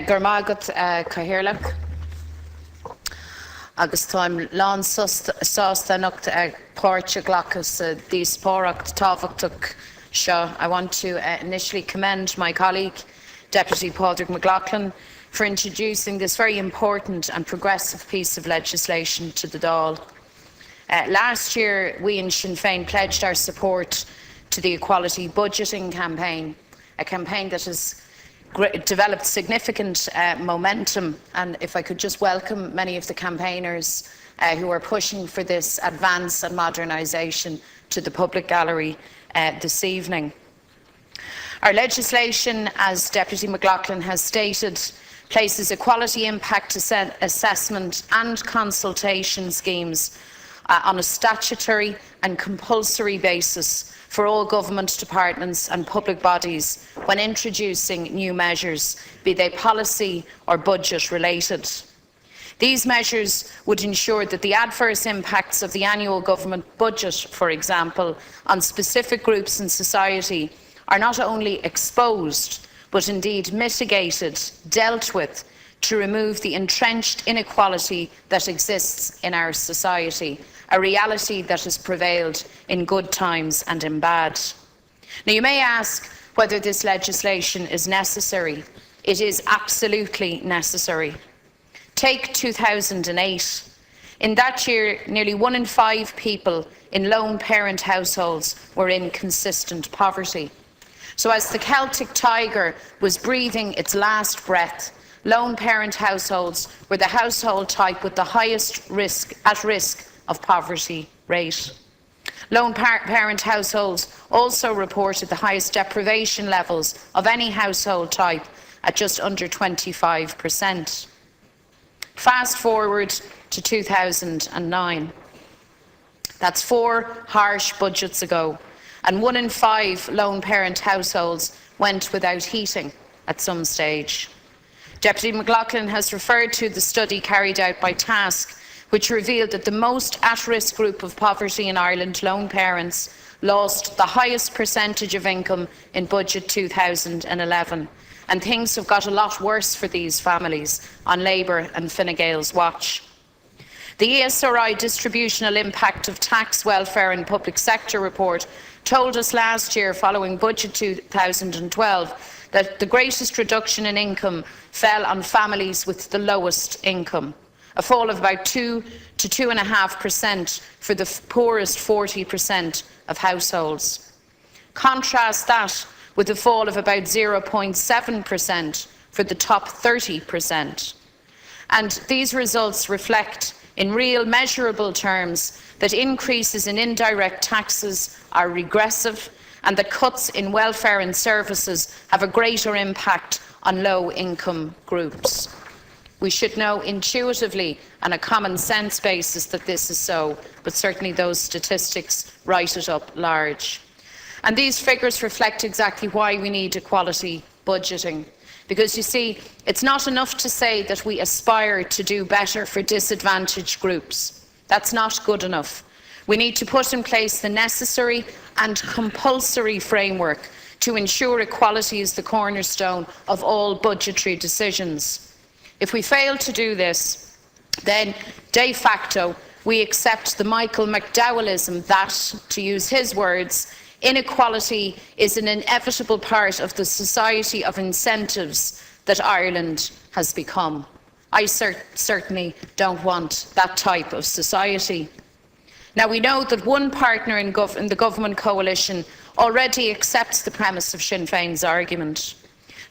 Gur mágat Cathaoirleach agus táim lán sástanacht páirte glachas díospóracht tábhachtach seo. I want to initially commend my colleague, Deputy Padraig McLaughlin, for introducing this very important and progressive piece of legislation to the Dáil. Last year, we in Sinn Féin pledged our support to the Equality Budgeting campaign, a campaign that has developed significant momentum, and if I could just welcome many of the campaigners who are pushing for this advance and modernisation to the public gallery this evening. Our legislation, as Deputy McLaughlin has stated, places equality impact assessment and consultation schemes on a statutory and compulsory basis for all government departments and public bodies when introducing new measures, be they policy or budget related. These measures would ensure that the adverse impacts of the annual government budget, for example, on specific groups in society are not only exposed, but indeed mitigated, dealt with, to remove the entrenched inequality that exists in our society, a reality that has prevailed in good times and in bad. Now, you may ask whether this legislation is necessary. It is absolutely necessary. Take 2008. In that year, nearly 1 in 5 people in lone parent households were in consistent poverty. So as the Celtic tiger was breathing its last breath, lone parent households were the household type with the highest risk of poverty rate. Lone parent households also reported the highest deprivation levels of any household type at just under 25%. Fast forward to 2009. That's 4 harsh budgets ago, and 1 in 5 lone parent households went without heating at some stage. Deputy McLaughlin has referred to the study carried out by Task, which revealed that the most at-risk group of poverty in Ireland, lone parents, lost the highest percentage of income in budget 2011. And things have got a lot worse for these families on Labour and Fine Gael's watch. The ESRI Distributional Impact of Tax, Welfare and Public Sector report told us last year, following budget 2012, that the greatest reduction in income fell on families with the lowest income, a fall of about 2 to 2.5% for the poorest 40% of households. Contrast that with a fall of about 0.7% for the top 30%. And these results reflect, in real measurable terms, that increases in indirect taxes are regressive and that cuts in welfare and services have a greater impact on low-income groups. We should know intuitively on a common sense basis that this is so, but certainly those statistics write it up large. And these figures reflect exactly why we need equality budgeting. Because you see, it's not enough to say that we aspire to do better for disadvantaged groups. That's not good enough. We need to put in place the necessary and compulsory framework to ensure equality is the cornerstone of all budgetary decisions. If we fail to do this, then de facto we accept the Michael McDowellism that, to use his words, inequality is an inevitable part of the society of incentives that Ireland has become. I certainly don't want that type of society. Now, we know that one partner in the government coalition already accepts the premise of Sinn Féin's argument.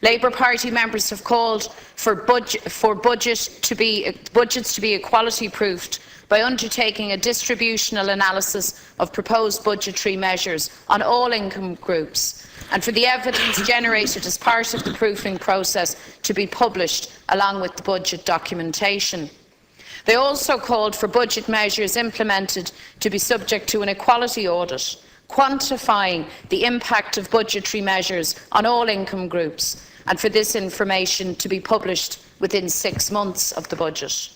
Labour Party members have called for budgets to be equality-proofed by undertaking a distributional analysis of proposed budgetary measures on all income groups, and for the evidence generated as part of the proofing process to be published along with the budget documentation. They also called for budget measures implemented to be subject to an equality audit, quantifying the impact of budgetary measures on all income groups, and for this information to be published within 6 months of the budget.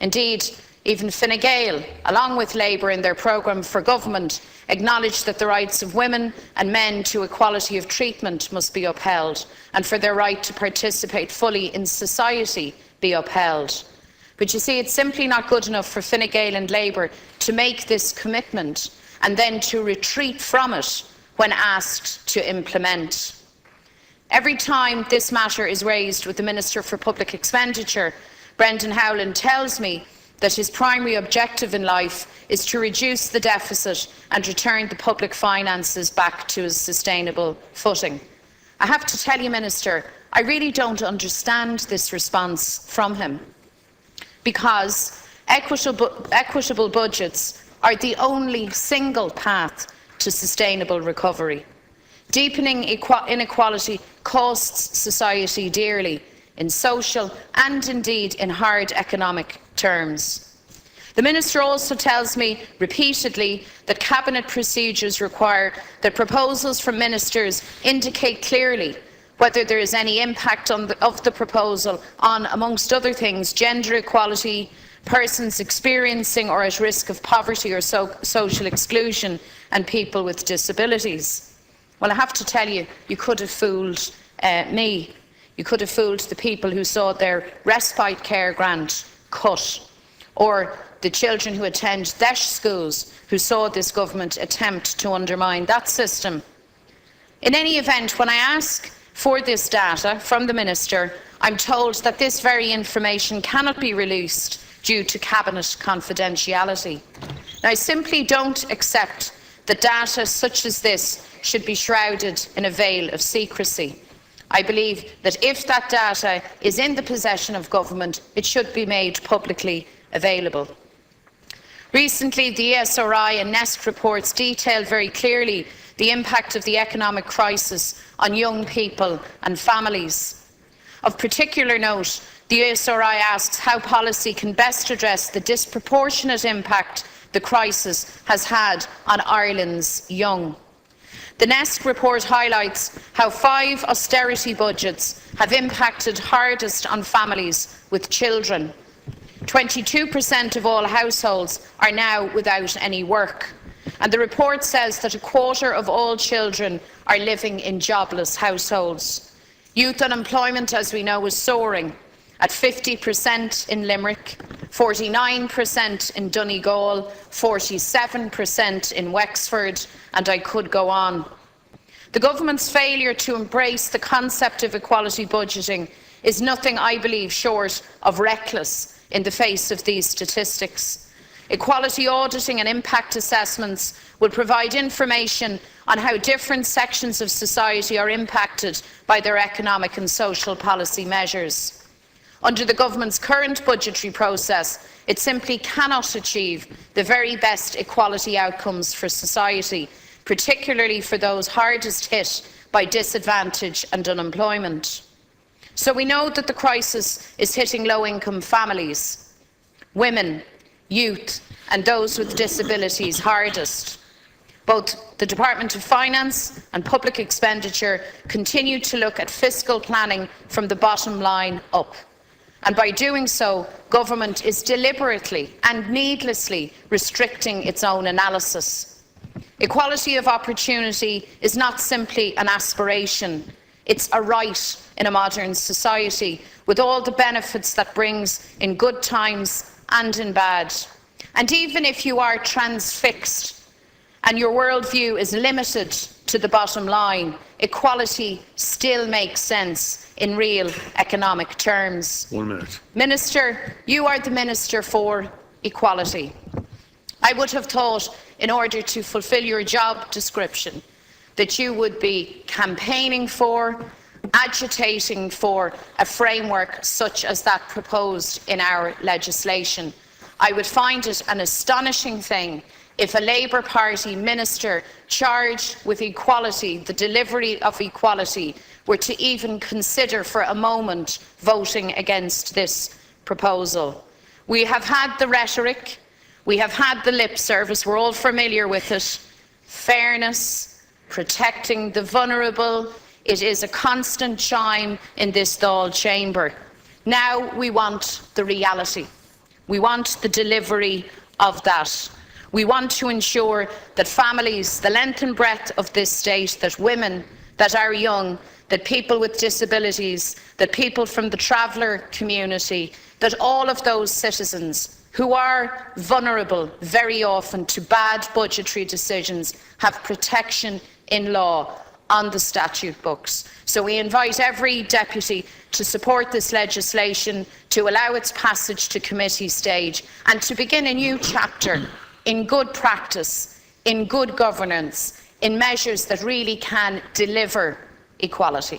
Indeed, Even Fine Gael, along with Labour in their programme for government, acknowledged that the rights of women and men to equality of treatment must be upheld, and for their right to participate fully in society be upheld. But you see, it's simply not good enough for Fine Gael and Labour to make this commitment and then to retreat from it when asked to implement. Every time this matter is raised with the Minister for Public Expenditure, Brendan Howland tells me that his primary objective in life is to reduce the deficit and return the public finances back to a sustainable footing. I have to tell you, Minister, I really don't understand this response from him, because equitable budgets are the only single path to sustainable recovery. Deepening inequality costs society dearly in social and indeed in hard economic terms. The Minister also tells me repeatedly that Cabinet procedures require that proposals from ministers indicate clearly whether there is any impact of the proposal on, amongst other things, gender equality, persons experiencing or at risk of poverty or social exclusion, and people with disabilities. Well, I have to tell you, you could have fooled me. You could have fooled the people who saw their respite care grant cut, or the children who attend DEIS schools who saw this government attempt to undermine that system. In any event, when I ask for this data from the Minister, I'm told that this very information cannot be released due to Cabinet confidentiality. Now, I simply don't accept that data such as this should be shrouded in a veil of secrecy. I believe that if that data is in the possession of government, it should be made publicly available. Recently, the ESRI and NEST reports detailed very clearly the impact of the economic crisis on young people and families. Of particular note, the ESRI asks how policy can best address the disproportionate impact the crisis has had on Ireland's young. The NEST report highlights how 5 austerity budgets have impacted hardest on families with children. 22% of all households are now without any work, and the report says that 1/4 of all children are living in jobless households. Youth unemployment, as we know, is soaring at 50% in Limerick, 49% in Donegal, 47% in Wexford, and I could go on. The government's failure to embrace the concept of equality budgeting is nothing, I believe, short of reckless in the face of these statistics. Equality auditing and impact assessments will provide information on how different sections of society are impacted by their economic and social policy measures. Under the government's current budgetary process, it simply cannot achieve the very best equality outcomes for society, particularly for those hardest hit by disadvantage and unemployment. So we know that the crisis is hitting low-income families, women, youth and those with disabilities hardest. Both the Department of Finance and Public Expenditure continue to look at fiscal planning from the bottom line up. And by doing so, government is deliberately and needlessly restricting its own analysis. Equality of opportunity is not simply an aspiration, it's a right in a modern society, with all the benefits that brings in good times and in bad. And even if you are transfixed and your worldview is limited to the bottom line, equality still makes sense in real economic terms. 1 minute. Minister, you are the Minister for Equality. I would have thought, in order to fulfil your job description, that you would be campaigning for, agitating for a framework such as that proposed in our legislation. I would find it an astonishing thing if a Labour Party minister charged with equality, the delivery of equality, were to even consider for a moment voting against this proposal. We have had the rhetoric, we have had the lip service, we're all familiar with it. Fairness, protecting the vulnerable, it is a constant chime in this Dáil chamber. Now we want the reality. We want the delivery of that. We want to ensure that families, the length and breadth of this state, that women, that are young, that people with disabilities, that people from the traveller community, that all of those citizens who are vulnerable very often to bad budgetary decisions have protection in law on the statute books. So we invite every deputy to support this legislation, to allow its passage to committee stage, and to begin a new chapter in good practice, in good governance, in measures that really can deliver equality.